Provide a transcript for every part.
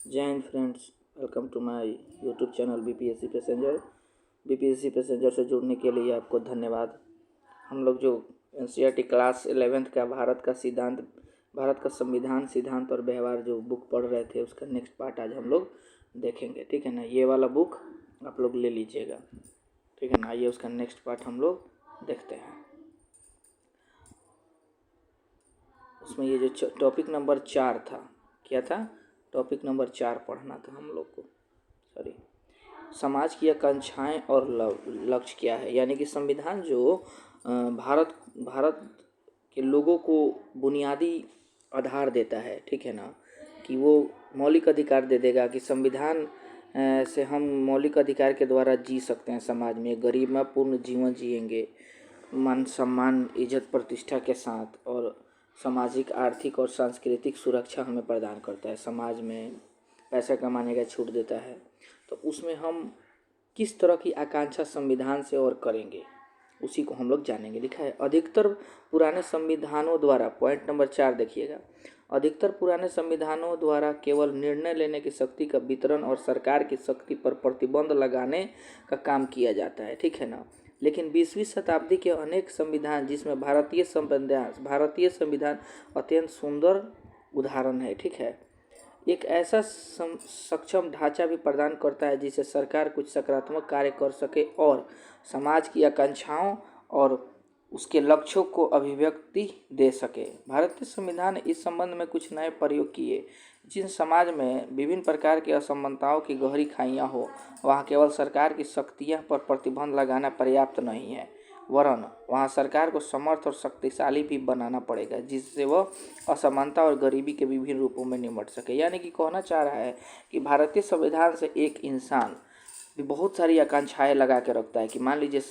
जय हिंद friends, welcome to my YouTube channel BPSC passenger. BPSC passenger से जुड़ने के लिए आपको धन्यवाद। हम लोग जो एनसीईआरटी क्लास 11th का भारत का संविधान सिद्धांत और व्यवहार जो बुक पढ़ रहे थे उसका नेक्स्ट पार्ट आज हम लोग देखेंगे, ठीक है ना। ये वाला बुक आप लोग ले लीजिएगा, ठीक है ना। आइए उसका नेक्स्ट पार्ट हम लोग देखते हैं। उसमें ये जो टॉपिक नंबर 4 था, क्या था? टॉपिक नंबर 4 पढ़ना था हम लोग को। सॉरी, समाज की आकांक्षाएं और लक्ष्य क्या है, यानी कि संविधान जो भारत के लोगों को बुनियादी आधार देता है, ठीक है ना। कि वो मौलिक अधिकार दे देगा कि संविधान से हम मौलिक अधिकार के द्वारा जी सकते हैं, समाज में गरिमापूर्ण जीवन जिएंगे, मान सम्मान इज्जत प्रतिष्ठा के साथ, और सामाजिक आर्थिक और सांस्कृतिक सुरक्षा हमें प्रदान करता है। समाज में पैसा कमाने का छूट देता है। तो उसमें हम किस तरह की आकांक्षा संविधान से और करेंगे उसी को हम लोग जानेंगे। लिखा है, अधिकतर पुराने संविधानों द्वारा, पॉइंट नंबर 4 देखिएगा, अधिकतर पुराने संविधानों द्वारा केवल निर्णय लेने की शक्ति का वितरण और सरकार की शक्ति पर प्रतिबंध लगाने का काम किया जाता है, ठीक है ना। लेकिन 20वीं शताब्दी के अनेक संविधान, जिसमें भारतीय संविधान अत्यंत सुंदर उदाहरण है, ठीक है, एक ऐसा सक्षम ढांचा भी प्रदान करता है जिससे सरकार कुछ सकारात्मक कार्य कर सके और समाज की आकांक्षाओं और उसके लक्ष्यों को अभिव्यक्ति दे सके। भारतीय संविधान ने इस संबंध में कुछ नए प्रयोग किए। जिन समाज में विभिन्न प्रकार की असमानताओं की गहरी खाइयां हो, वहाँ केवल सरकार की शक्तियाँ पर प्रतिबंध लगाना पर्याप्त नहीं है, वरन वहाँ सरकार को समर्थ और शक्तिशाली भी बनाना पड़ेगा, जिससे वह असमानता और गरीबी के विभिन्न रूपों में निपट सके। यानी कि कहना चाह रहा है कि भारतीय संविधान से एक इंसान भी बहुत सारी आकांक्षाएं लगा के रखता है कि मान लीजिए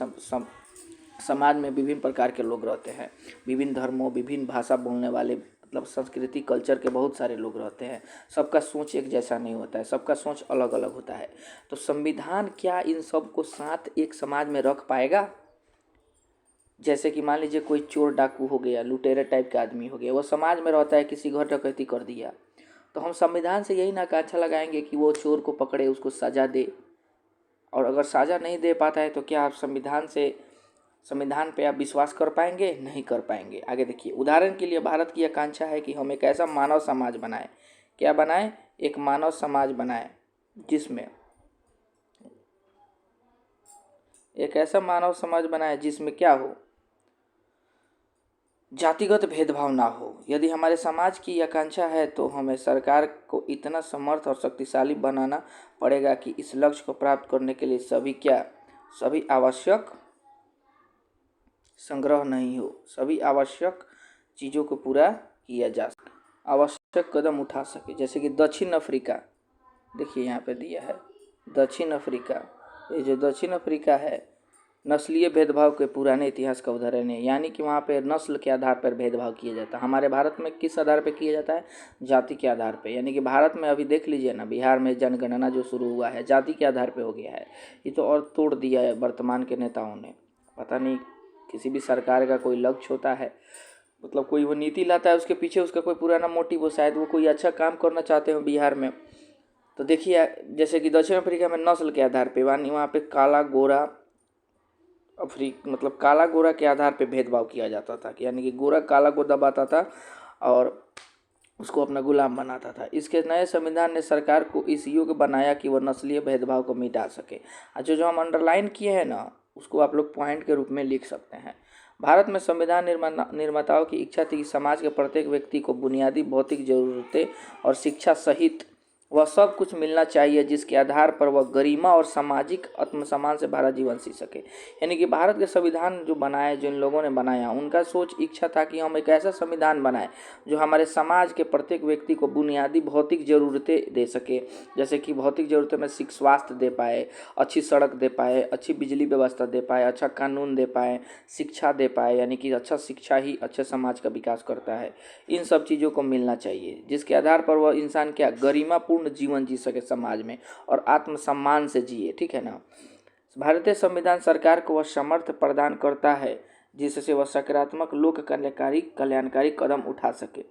समाज में विभिन्न प्रकार के लोग रहते हैं, विभिन्न धर्मों, विभिन्न भाषा बोलने वाले, मतलब संस्कृति कल्चर के बहुत सारे लोग रहते हैं। सबका सोच एक जैसा नहीं होता है, सबका सोच अलग अलग होता है। तो संविधान क्या इन सबको साथ एक समाज में रख पाएगा? जैसे कि मान लीजिए कोई चोर डाकू हो गया, लुटेरे टाइप का आदमी हो गया, वो समाज में रहता है, किसी घर डकैती कर दिया, तो हम संविधान से यही ना आकांक्षा लगाएंगे कि वो चोर को पकड़े, उसको सज़ा दे। और अगर सज़ा नहीं दे पाता है तो क्या आप संविधान पे आप विश्वास कर पाएंगे? नहीं कर पाएंगे। आगे देखिए, उदाहरण के लिए भारत की आकांक्षा है कि हम एक ऐसा मानव समाज बनाएं। क्या बनाएं? एक मानव समाज बनाएं जिसमें एक ऐसा मानव समाज बनाएं जिसमें क्या हो? जातिगत भेदभाव ना हो। यदि हमारे समाज की आकांक्षा है तो हमें सरकार को इतना समर्थ और शक्तिशाली बनाना पड़ेगा कि इस लक्ष्य को प्राप्त करने के लिए सभी आवश्यक संग्रह नहीं हो, सभी आवश्यक चीज़ों को पूरा किया जा सके, आवश्यक कदम उठा सके। जैसे कि दक्षिण अफ्रीका, देखिए यहाँ पे दिया है दक्षिण अफ्रीका। ये जो दक्षिण अफ्रीका है, नस्लीय भेदभाव के पुराने इतिहास का उदाहरण है। यानी कि वहाँ पे नस्ल के आधार पर भेदभाव किया जाता है। हमारे भारत में किस आधार पर किया जाता है? जाति के आधार पे। यानी कि भारत में अभी देख लीजिए ना, बिहार में जनगणना जो शुरू हुआ है जाति के आधार पे हो गया है। ये तो और तोड़ दिया है वर्तमान के नेताओं ने। पता नहीं, किसी भी सरकार का कोई लक्ष्य होता है, मतलब कोई वो नीति लाता है, उसके पीछे उसका कोई पुराना मोटिव हो, शायद वो कोई अच्छा काम करना चाहते हो बिहार में। तो देखिए, जैसे कि दक्षिण अफ्रीका में नस्ल के आधार पे, वहाँ पे काला गोरा मतलब काला गोरा के आधार पे भेदभाव किया जाता था, यानी कि गोरा काला को दबाता था और उसको अपना गुलाम बनाता था। इसके नए संविधान ने सरकार को इस योग्य बनाया कि वह नस्लीय भेदभाव को मिटा सके। जो हम अंडरलाइन किए हैं ना, उसको आप लोग पॉइंट के रूप में लिख सकते हैं। भारत में संविधान निर्माताओं की इच्छा थी कि समाज के प्रत्येक व्यक्ति को बुनियादी भौतिक जरूरतें और शिक्षा सहित वह सब कुछ मिलना चाहिए जिसके आधार पर वह गरिमा और सामाजिक आत्मसम्मान से भरा जीवन जी सके। यानी कि भारत के संविधान जो बनाए, जिन लोगों ने बनाया, उनका सोच इच्छा था कि हम एक ऐसा संविधान बनाएं जो हमारे समाज के प्रत्येक व्यक्ति को बुनियादी भौतिक ज़रूरतें दे सके। जैसे कि भौतिक ज़रूरतें में स्वास्थ्य दे पाए, अच्छी सड़क दे पाए, अच्छी बिजली व्यवस्था दे पाए, अच्छा कानून दे पाए, शिक्षा दे पाए। यानी कि अच्छा शिक्षा ही अच्छे समाज का विकास करता है। इन सब चीज़ों को मिलना चाहिए जिसके आधार पर वह इंसान क्या गरिमापूर्ण जीवन जी सके समाज में और आत्मसम्मान से जिए, ठीक है ना। भारतीय संविधान सरकार को वह सामर्थ्य प्रदान करता है जिससे वह सकारात्मक लोक कल्याणकारी कदम उठा सके।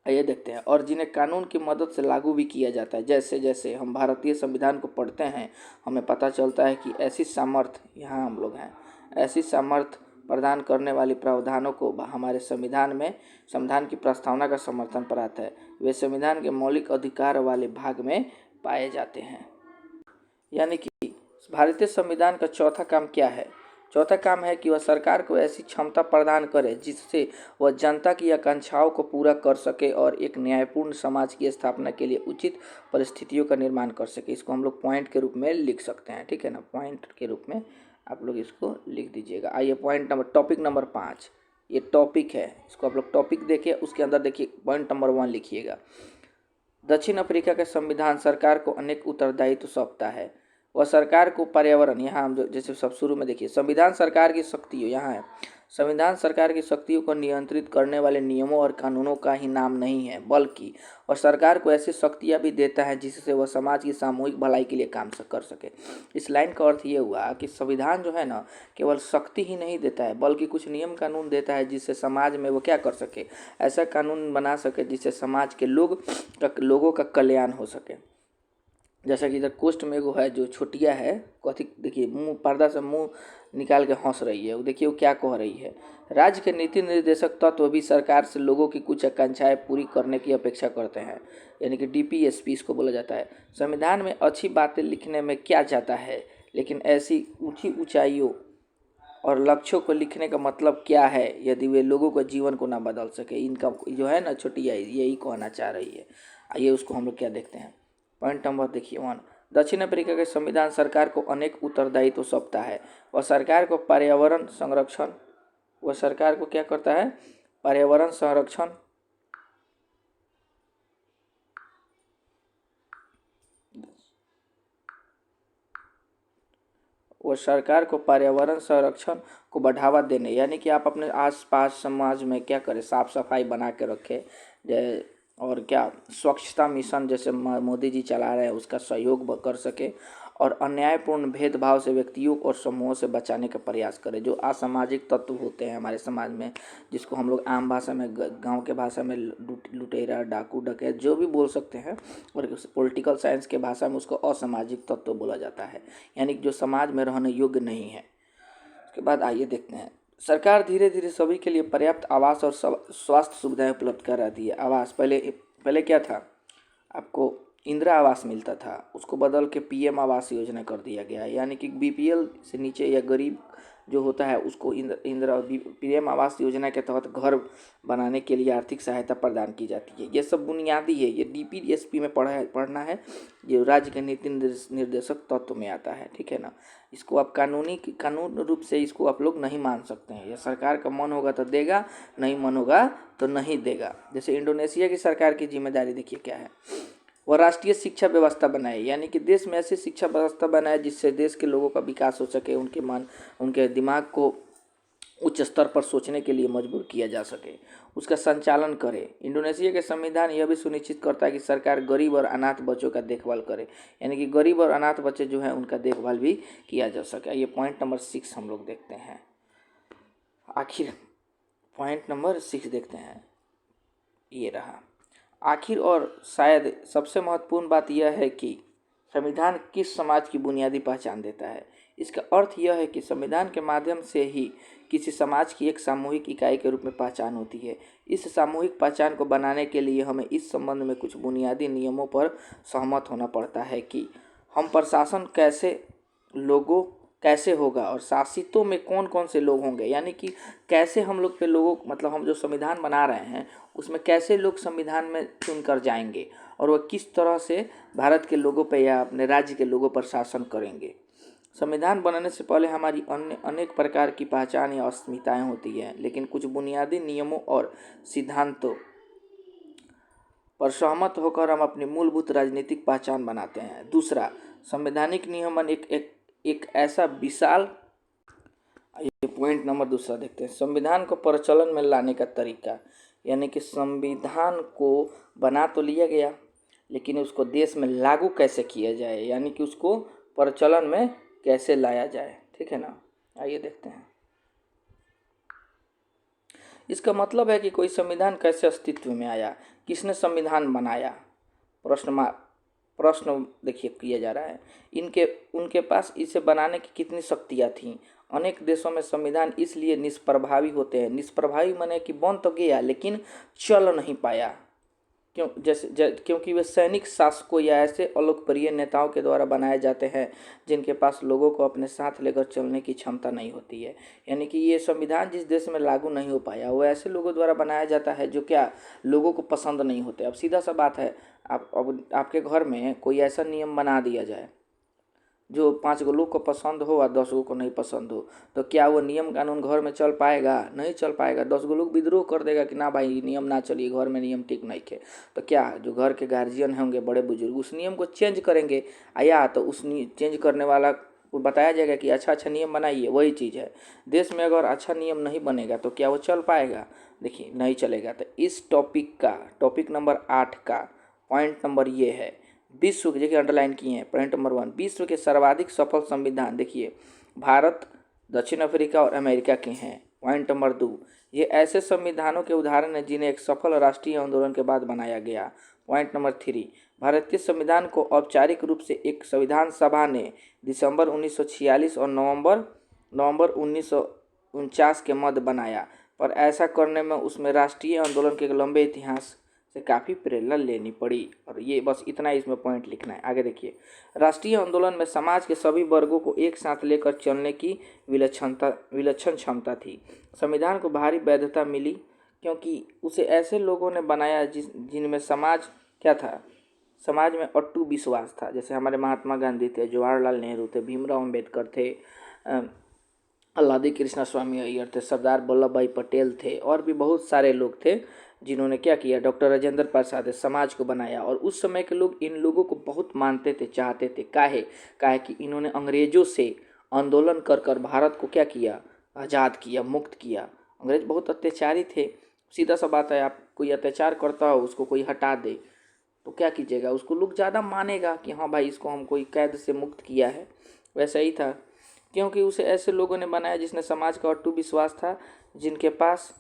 आइए देखते हैं। और जिन्हें कानून की मदद से लागू भी किया जाता है। जैसे जैसे हम भारतीय संविधान को पढ़ते हैं हमें पता चलता है कि ऐसी सामर्थ्य, यहाँ हम लोग हैं, ऐसी सामर्थ्य प्रदान करने वाली प्रावधानों को हमारे संविधान की प्रस्तावना का समर्थन पाता है। वे संविधान के मौलिक अधिकार वाले भाग में पाए जाते हैं। यानी कि भारतीय संविधान का चौथा काम क्या है? चौथा काम है कि वह सरकार को ऐसी क्षमता प्रदान करे जिससे वह जनता की आकांक्षाओं को पूरा कर सके और एक न्यायपूर्ण समाज की स्थापना के लिए उचित परिस्थितियों का निर्माण कर सके। इसको हम लोग पॉइंट के रूप में लिख सकते हैं, ठीक है ना, पॉइंट के रूप में आप लोग इसको लिख दीजिएगा। आइए टॉपिक नंबर 5, ये टॉपिक है, इसको आप लोग टॉपिक देखिए, उसके अंदर देखिए पॉइंट नंबर 1 लिखिएगा। दक्षिण अफ्रीका का संविधान सरकार को अनेक उत्तरदायित्व सौंपता है। वह सरकार को पर्यावरण, यहाँ हम जैसे सब शुरू में देखिए, संविधान सरकार की शक्तियों, यहाँ है, संविधान सरकार की शक्तियों को नियंत्रित करने वाले नियमों और कानूनों का ही नाम नहीं है, बल्कि वह सरकार को ऐसी शक्तियाँ भी देता है जिससे वह समाज की सामूहिक भलाई के लिए काम कर सके। इस लाइन का अर्थ ये हुआ कि संविधान जो है ना, केवल शक्ति ही नहीं देता है बल्कि कुछ नियम कानून देता है जिससे समाज में वो क्या कर सके, ऐसा कानून बना सके जिससे समाज के लोगों का कल्याण हो सके। जैसा कि इधर कोष्ट में एगो है जो छोटिया है, कथी देखिए, मुंह पर्दा से मुंह निकाल के हंस रही है, वो देखिए वो क्या कह रही है। राज्य के नीति निर्देशक तत्व भी सरकार से लोगों की कुछ आकांक्षाएं पूरी करने की अपेक्षा करते हैं, यानी कि डीपीएसपी इसको बोला जाता है। संविधान में अच्छी बातें लिखने में क्या जाता है, लेकिन ऐसी ऊंची ऊंचाइयों और लक्ष्यों को लिखने का मतलब क्या है यदि वे लोगों के जीवन को ना बदल सके। इनका जो है ना छोटिया यही कहना चाह रही है। आइए उसको हम लोग क्या देखते हैं। पॉइंट नंबर देखिए 1, दक्षिण अफ्रीका के संविधान सरकार को अनेक उत्तरदायित्व सौंपता है। वह सरकार को क्या करता है, पर्यावरण संरक्षण, वह सरकार को पर्यावरण संरक्षण को बढ़ावा देने, यानी कि आप अपने आसपास समाज में क्या करें, साफ सफाई बना के रखें, और क्या स्वच्छता मिशन जैसे मोदी जी चला रहे हैं उसका सहयोग कर सके, और अन्यायपूर्ण भेदभाव से व्यक्तियों और समूहों से बचाने का प्रयास करें। जो असामाजिक तत्व होते हैं हमारे समाज में, जिसको हम लोग आम भाषा में, गांव के भाषा में लुटेरा, डाकू, डकैत जो भी बोल सकते हैं, और पॉलिटिकल साइंस के भाषा में उसको असामाजिक तत्व बोला जाता है, यानी कि जो समाज में रहने योग्य नहीं है। उसके बाद आइए देखते हैं, सरकार धीरे धीरे सभी के लिए पर्याप्त आवास और स्वास्थ्य सुविधाएं उपलब्ध करा दी है। आवास पहले क्या था, आपको इंदिरा आवास मिलता था, उसको बदल के पीएम आवास योजना कर दिया गया है, यानी कि बीपीएल से नीचे या गरीब जो होता है उसको पीएम आवास योजना के तहत घर बनाने के लिए आर्थिक सहायता प्रदान की जाती है। ये सब बुनियादी है, ये डीपीएसपी में पढ़ना है, ये राज्य के नीति निर्देशक तत्व में आता है, ठीक है ना। इसको आप कानून रूप से इसको आप लोग नहीं मान सकते हैं। ये सरकार का मन होगा तो देगा, नहीं मन होगा तो नहीं देगा। जैसे इंडोनेशिया की सरकार की जिम्मेदारी देखिए क्या है, वह राष्ट्रीय शिक्षा व्यवस्था बनाए, यानी कि देश में ऐसी शिक्षा व्यवस्था बनाए जिससे देश के लोगों का विकास हो सके, उनके दिमाग को उच्च स्तर पर सोचने के लिए मजबूर किया जा सके, उसका संचालन करे। इंडोनेशिया के संविधान यह भी सुनिश्चित करता है कि सरकार गरीब और अनाथ बच्चों का देखभाल करे, यानी कि गरीब और अनाथ बच्चे जो हैं उनका देखभाल भी किया जा सके। ये पॉइंट नंबर 6 हम लोग देखते हैं। आखिर पॉइंट नंबर 6 देखते हैं, ये रहा। आखिर और शायद सबसे महत्वपूर्ण बात यह है कि संविधान किस समाज की बुनियादी पहचान देता है। इसका अर्थ यह है कि संविधान के माध्यम से ही किसी समाज की एक सामूहिक इकाई के रूप में पहचान होती है। इस सामूहिक पहचान को बनाने के लिए हमें इस संबंध में कुछ बुनियादी नियमों पर सहमत होना पड़ता है कि हम प्रशासन कैसे होगा और शासितों में कौन कौन से लोग होंगे, यानी कि कैसे हम लोग पे लोगों, मतलब हम जो संविधान बना रहे हैं उसमें कैसे लोग संविधान में चुनकर जाएंगे और वह किस तरह से भारत के लोगों पे या अपने राज्य के लोगों पर शासन करेंगे। संविधान बनाने से पहले हमारी अनेक प्रकार की पहचान या अस्मिताएं होती हैं, लेकिन कुछ बुनियादी नियमों और सिद्धांतों पर सहमत होकर हम अपनी मूलभूत राजनीतिक पहचान बनाते हैं। दूसरा, संवैधानिक नियमन एक ऐसा विशाल, ये पॉइंट नंबर दूसरा देखते हैं, संविधान को प्रचलन में लाने का तरीका, यानी कि संविधान को बना तो लिया गया लेकिन उसको देश में लागू कैसे किया जाए, यानी कि उसको प्रचलन में कैसे लाया जाए, ठीक है ना। आइए देखते हैं। इसका मतलब है कि कोई संविधान कैसे अस्तित्व में आया, किसने संविधान बनाया? प्रश्न देखिए किया जा रहा है। उनके पास इसे बनाने की कितनी शक्तियाँ थीं? अनेक देशों में संविधान इसलिए निष्प्रभावी होते हैं। निष्प्रभावी माने कि बन तो गया लेकिन चल नहीं पाया। क्योंकि वे सैनिक शासकों या ऐसे अलोकप्रिय नेताओं के द्वारा बनाए जाते हैं जिनके पास लोगों को अपने साथ लेकर चलने की क्षमता नहीं होती है। यानी कि ये संविधान जिस देश में लागू नहीं हो पाया वो ऐसे लोगों द्वारा बनाया जाता है जो क्या लोगों को पसंद नहीं होते। अब सीधा सा बात है, आपके घर में कोई ऐसा नियम बना दिया जाए जो 5 गो लोग को पसंद हो और 10 गो को नहीं पसंद हो, तो क्या वो नियम कानून घर में चल पाएगा? नहीं चल पाएगा। 10 गो लोग विद्रोह कर देगा कि ना भाई नियम ना चलिए, घर में नियम ठीक नहीं है। तो क्या जो घर के गार्जियन होंगे बड़े बुजुर्ग उस नियम को चेंज करेंगे, या तो उस चेंज करने वाला को बताया जाएगा कि अच्छा अच्छा नियम बनाइए। वही चीज़ है, देश में अगर अच्छा नियम नहीं बनेगा तो क्या वो चल पाएगा? देखिए नहीं चलेगा। तो इस टॉपिक नंबर 8 का पॉइंट नंबर ये है, विश्व के, देखिए अंडरलाइन किए हैं, पॉइंट नंबर 1, विश्व के सर्वाधिक सफल संविधान देखिए भारत, दक्षिण अफ्रीका और अमेरिका के हैं। पॉइंट नंबर 2, ये ऐसे संविधानों के उदाहरण हैं जिन्हें एक सफल राष्ट्रीय आंदोलन के बाद बनाया गया। पॉइंट नंबर 3, भारतीय संविधान को औपचारिक रूप से एक संविधान सभा ने दिसंबर 1946 और नवंबर 1949 के मध्य बनाया, पर ऐसा करने में उसमें राष्ट्रीय आंदोलन के लंबे इतिहास से काफ़ी प्रेरणा लेनी पड़ी। और ये बस इतना ही इसमें पॉइंट लिखना है। आगे देखिए, राष्ट्रीय आंदोलन में समाज के सभी वर्गों को एक साथ लेकर चलने की विलक्षण क्षमता थी। संविधान को भारी वैधता मिली क्योंकि उसे ऐसे लोगों ने बनाया जिनमें समाज क्या था, समाज में अटूट विश्वास था। जैसे हमारे महात्मा गांधी थे, जवाहरलाल नेहरू थे, भीमराव अम्बेडकर थे, अल्लादी कृष्णा स्वामी अय्यर थे, सरदार वल्लभ भाई पटेल थे, और भी बहुत सारे लोग थे जिन्होंने क्या किया, डॉक्टर राजेंद्र प्रसाद समाज को बनाया। और उस समय के लोग इन लोगों को बहुत मानते थे, चाहते थे। काहे कि इन्होंने अंग्रेजों से आंदोलन कर कर भारत को क्या किया, आज़ाद किया, मुक्त किया। अंग्रेज बहुत अत्याचारी थे। सीधा सा बात है, आप कोई अत्याचार करता हो उसको कोई हटा दे तो क्या कीजिएगा, उसको लोग ज़्यादा मानेगा कि हाँ भाई इसको हम कोई कैद से मुक्त किया है। वैसा ही था, क्योंकि उसे ऐसे लोगों ने बनाया जिसने समाज का अटूट विश्वास था, जिनके पास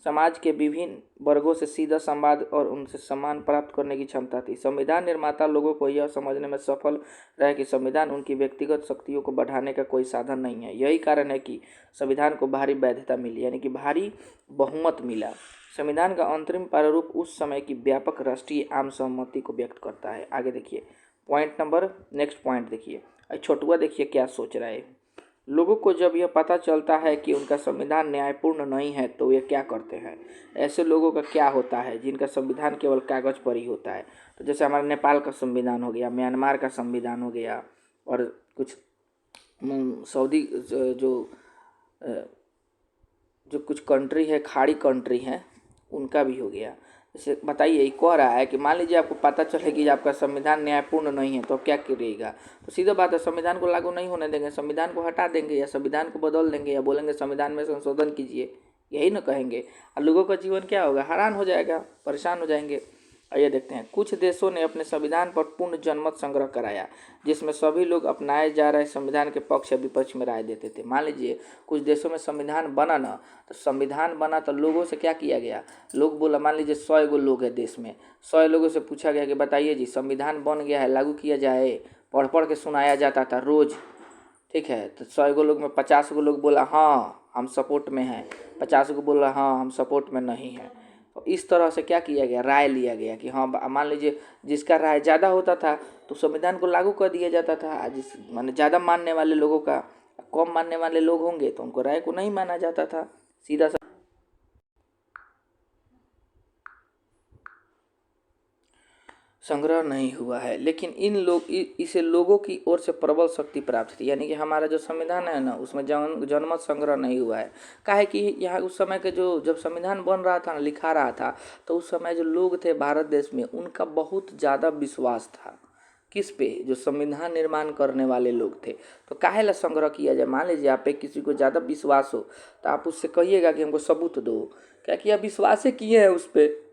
समाज के विभिन्न वर्गों से सीधा संवाद और उनसे सम्मान प्राप्त करने की क्षमता थी। संविधान निर्माता लोगों को यह समझने में सफल रहे कि संविधान उनकी व्यक्तिगत शक्तियों को बढ़ाने का कोई साधन नहीं है। यही कारण है कि संविधान को भारी वैधता मिली, यानी कि भारी बहुमत मिला। संविधान का अंतरिम प्रारूप उस समय की व्यापक राष्ट्रीय आम सहमति को व्यक्त करता है। आगे देखिए नेक्स्ट पॉइंट देखिए, छोटुआ देखिए क्या सोच रहा है। लोगों को जब यह पता चलता है कि उनका संविधान न्यायपूर्ण नहीं है तो वे क्या करते हैं? ऐसे लोगों का क्या होता है जिनका संविधान केवल कागज पर ही होता है? तो जैसे हमारा नेपाल का संविधान हो गया, म्यांमार का संविधान हो गया, और कुछ सऊदी जो कुछ कंट्री है, खाड़ी कंट्री है, उनका भी हो गया। जैसे बताइए, ये कह रहा है कि मान लीजिए आपको पता चले कि आपका संविधान न्यायपूर्ण नहीं है तो आप क्या करिएगा? तो सीधा बात है, संविधान को लागू नहीं होने देंगे, संविधान को हटा देंगे या संविधान को बदल देंगे या बोलेंगे संविधान में संशोधन कीजिए, यही ना कहेंगे। और लोगों का जीवन क्या होगा, हैरान हो जाएगा, परेशान हो जाएंगे। आइए देखते हैं, कुछ देशों ने अपने संविधान पर पूर्ण जनमत संग्रह कराया जिसमें सभी लोग अपनाए जा रहे संविधान के पक्ष या विपक्ष में राय देते थे। मान लीजिए कुछ देशों में संविधान बना ना, तो संविधान बना तो लोगों से क्या किया गया, लोग बोला, मान लीजिए 100 गो लोग हैं देश में, 100 लोगों से पूछा गया कि बताइए जी संविधान बन गया है, लागू किया जाए। पढ़ पढ़ के सुनाया जाता था रोज, ठीक है। तो 100 गो लोग में 50 गो लोग बोला हाँ हम सपोर्ट में हैं, 50 गो बोला हाँ हम सपोर्ट में नहीं हैं। तो इस तरह से क्या किया गया, राय लिया गया कि हाँ, मान लीजिए जिसका राय ज़्यादा होता था तो संविधान को लागू कर दिया जाता था। जिस माने ज़्यादा मानने वाले लोगों का, कम मानने वाले लोग होंगे तो उनको राय को नहीं माना जाता था। सीधा सा संग्रह नहीं हुआ है, लेकिन इसे लोगों की ओर से प्रबल शक्ति प्राप्त थी। यानी कि हमारा जो संविधान है ना, उसमें जनमत संग्रह नहीं हुआ है। काहे कि यहाँ उस समय के जब संविधान बन रहा था ना, लिखा रहा था, तो उस समय जो लोग थे भारत देश में, उनका बहुत ज़्यादा विश्वास था किस पे, जो संविधान निर्माण करने वाले लोग थे। तो काहे ला संग्रह किया जाए? मान लीजिए आप पे किसी को ज़्यादा विश्वास हो तो आप उससे कहिएगा कि हमको सबूत दो, क्या किया, विश्वास किए हैं उस पर,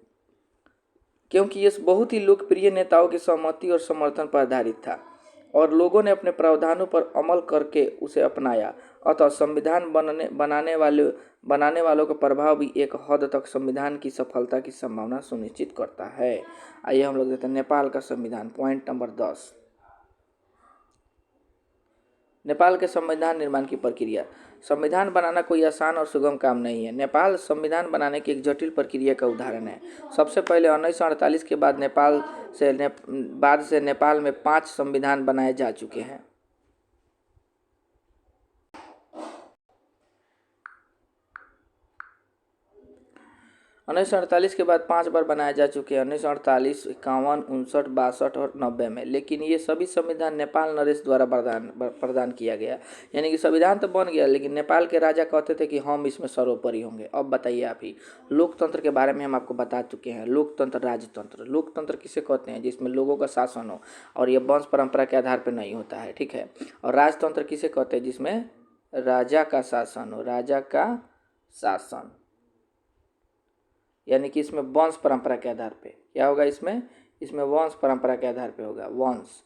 क्योंकि ये बहुत ही लोकप्रिय नेताओं की सहमति और समर्थन पर आधारित था और लोगों ने अपने प्रावधानों पर अमल करके उसे अपनाया। अतः संविधान बनाने वाले बनाने वालों का प्रभाव भी एक हद तक संविधान की सफलता की संभावना सुनिश्चित करता है। आइए हम लोग देखते हैं नेपाल का संविधान, पॉइंट नंबर 10। नेपाल के संविधान निर्माण की प्रक्रिया। संविधान बनाना कोई आसान और सुगम काम नहीं है। नेपाल संविधान बनाने की एक जटिल प्रक्रिया का उदाहरण है। सबसे पहले 1948 के बाद नेपाल में 5 संविधान बनाए जा चुके हैं। 1948 के बाद 5 बार बनाए जा चुके हैं, 1948, 51, 59, 62 और 90 में। लेकिन ये सभी संविधान नेपाल नरेश द्वारा प्रदान किया गया। यानी कि संविधान तो बन गया, लेकिन नेपाल के राजा कहते थे कि हम इसमें सर्वोपरि होंगे। अब बताइए आप ही, लोकतंत्र के बारे में हम आपको बता चुके हैं। लोकतंत्र, राजतंत्र। लोकतंत्र किसे कहते हैं? जिसमें लोगों का शासन हो और यह वंश परंपरा के आधार पर नहीं होता है, ठीक है। और राजतंत्र किसे कहते हैं? जिसमें राजा का शासन हो, राजा का शासन, यानी कि इसमें वंश परंपरा के आधार पे क्या होगा? इसमें वंश परंपरा के आधार पे होगा, वंश।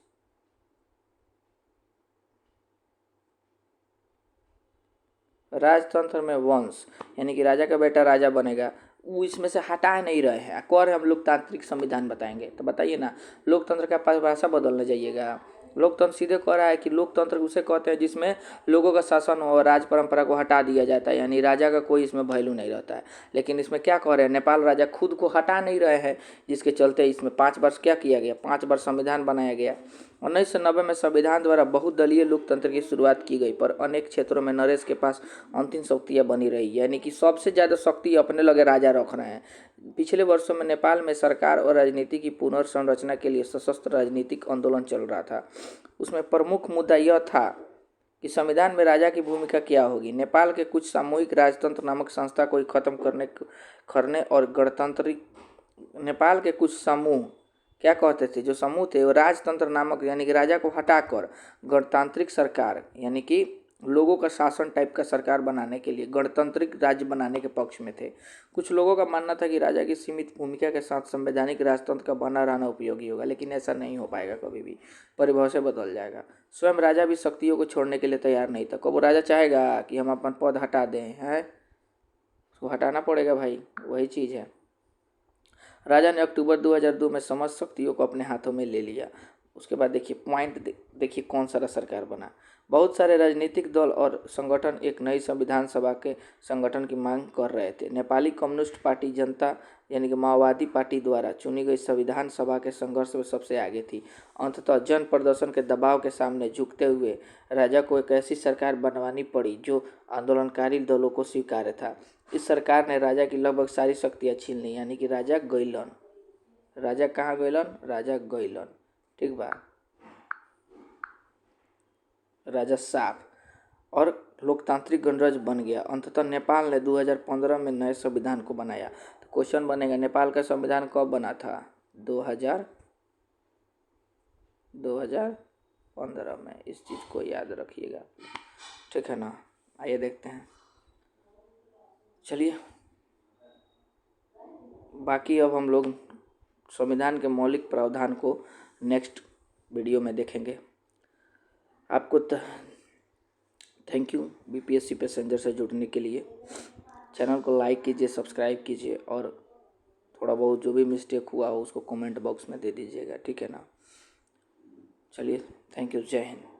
राजतंत्र में वंश, यानी कि राजा का बेटा राजा बनेगा, वो इसमें से हटा नहीं रहे हैं। और हम लोकतांत्रिक संविधान बताएंगे, तो बताइए ना, लोकतंत्र का परिभाषा बदलने जाइएगा। लोकतंत्र सीधे कह रहा है कि लोकतंत्र उसे कहते हैं जिसमें लोगों का शासन हो और राज परंपरा को हटा दिया जाता है, यानी राजा का कोई इसमें वैल्यू नहीं रहता है। लेकिन इसमें क्या कह रहे हैं? नेपाल राजा खुद को हटा नहीं रहे हैं, जिसके चलते इसमें 5 वर्ष क्या किया गया? 5 वर्ष संविधान बनाया गया। 1990 में संविधान द्वारा बहुदलीय लोकतंत्र की शुरुआत की गई, पर अनेक क्षेत्रों में नरेश के पास अंतिम शक्तियाँ बनी रही, यानी कि सबसे ज़्यादा शक्ति अपने लगे राजा रख रहे हैं। पिछले वर्षों में नेपाल में सरकार और राजनीति की पुनर्संरचना के लिए सशस्त्र राजनीतिक आंदोलन चल रहा था। उसमें प्रमुख मुद्दा यह था कि संविधान में राजा की भूमिका क्या होगी। नेपाल के कुछ सामूहिक राजतंत्र नामक संस्था को खत्म करने और गणतांत्रिक नेपाल के कुछ समूह क्या कहते थे? जो समूह थे वो राजतंत्र नामक, यानी कि राजा को हटाकर गणतांत्रिक सरकार, यानी कि लोगों का शासन टाइप का सरकार बनाने के लिए गणतांत्रिक राज्य बनाने के पक्ष में थे। कुछ लोगों का मानना था कि राजा की सीमित भूमिका के साथ संवैधानिक राजतंत्र का बना रहना उपयोगी होगा, लेकिन ऐसा नहीं हो पाएगा कभी भी, परिभाषा बदल जाएगा। स्वयं राजा भी शक्तियों को छोड़ने के लिए तैयार नहीं था। कब वो राजा चाहेगा कि हम अपन पद हटा दें, है उसको हटाना पड़ेगा भाई, वही चीज़ है। राजा ने अक्टूबर 2002 में समस्त शक्तियों को अपने हाथों में ले लिया। उसके बाद देखिए पॉइंट, देखिए कौन सा सरकार बना। बहुत सारे राजनीतिक दल और संगठन एक नई संविधान सभा के संगठन की मांग कर रहे थे। नेपाली कम्युनिस्ट पार्टी जनता, यानी कि माओवादी पार्टी द्वारा चुनी गई संविधान सभा के संघर्ष में सबसे आगे थी। अंततः जन प्रदर्शन के दबाव के सामने झुकते हुए राजा को एक ऐसी सरकार बनवानी पड़ी जो आंदोलनकारी दलों को स्वीकार्य था। इस सरकार ने राजा की लगभग सारी शक्तियाँ छीन ली, यानी कि राजा गइलन। राजा कहाँ गइलन? राजा गइलन, ठीक बा, राजा साफ, और लोकतांत्रिक गणराज्य बन गया। अंततः नेपाल ने 2015 में नए संविधान को बनाया। तो क्वेश्चन बनेगा, नेपाल का संविधान कब बना था? 2015 में। इस चीज़ को याद रखिएगा, ठीक है ना। आइए देखते हैं, चलिए बाकी अब हम लोग संविधान के मौलिक प्रावधान को नेक्स्ट वीडियो में देखेंगे। आपको थैंक यू बीपीएससी पैसेंजर से जुड़ने के लिए। चैनल को लाइक कीजिए, सब्सक्राइब कीजिए, और थोड़ा बहुत जो भी मिस्टेक हुआ हो उसको कमेंट बॉक्स में दे दीजिएगा, ठीक है ना। चलिए, थैंक यू, जय हिंद।